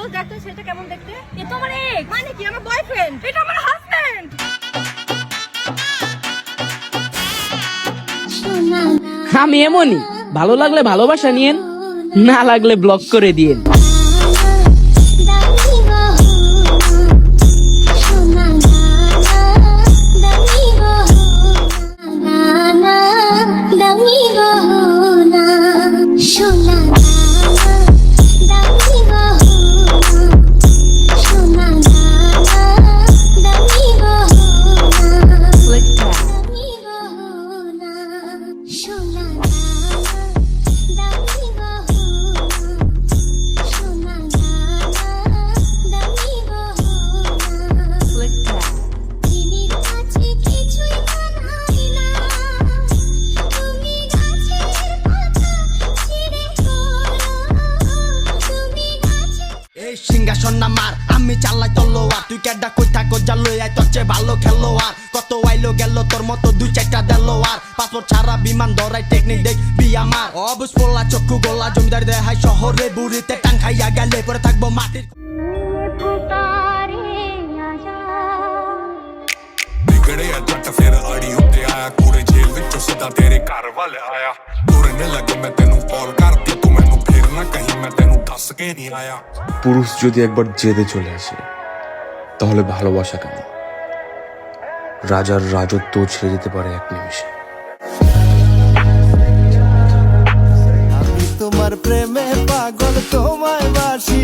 বল দেখ তো সেটা কেমন দেখতে? এ তো আমার এক্স। মানে কি? আমার বয়ফ্রেন্ড। এটা আমার হাজবেন্ড। আমি এমনই, ভালো লাগলে ভালোবাসা নিয়েন, না লাগলে ব্লক করে দিয়েন। সিংহাসন নামার আমি চালাই তলোয়ার, তুই কেডা কই থাকো জালো আই তোর চেয়ে ভালো খেলোয়ার। কত আইলো গেল তোর মতো দুই চারটা দেলোয়ার, পাসপোর্ট ছাড়া বিমান ধরাই টেকনিক দেখবি আমার। অবুজ পোলা চক্ষু গোলা জমিদার দেহাই শহরে বুড়িতে টান খাইয়া গেলে পরে থাকবো মাটির। ਨਿਕੜਿਆ ਜੱਟ ਫਿਰ ਆੜੀ ਉੱਤੇ ਆਇਆ, ਕੂੜੇ ਜੇਲ੍ਹ ਵਿੱਚੋਂ ਸਿੱਧਾ ਤੇਰੇ ਘਰ ਵੱਲ ਆਇਆ। ਤੁਰਨ ਲੱਗੇ ਮੈਂ ਤੈਨੂੰ ਕਾਲ ਕਰਤੀ, ਤੂੰ ਮੈਨੂੰ ਫਿਰ ਨਾ ਕਹੀਂ ਮੈਂ ਤੈਨੂੰ ਦੱਸ ਕੇ ਨਹੀਂ ਆਇਆ। পুরুষ যদি একবার জেদে চলে আসে তাহলে ভালোবাসা কেন, রাজার রাজত্ব ছেড়ে যেতে পারে এক নিমিষে। আমি তোমার প্রেমে পাগল, তোমায় বাসি।